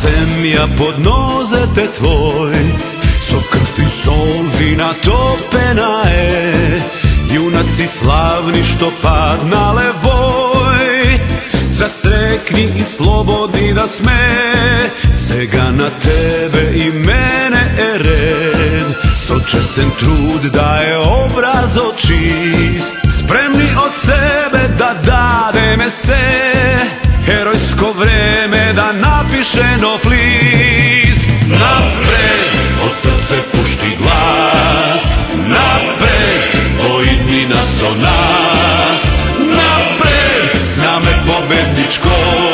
zemlja pod nozete tvoj, so krv i solzi natopena je, junaci slavni što padnale voj. Zasrekni i slobodni da sme, sega na tebe i mene je red. Sočesen trud daje obraz čist, spremni od sebe da dademe se, herojsko vreme da napiše nov list. Napred, od srce pušti glas, napred, vojni nas o nas, napred, zname pobedničko.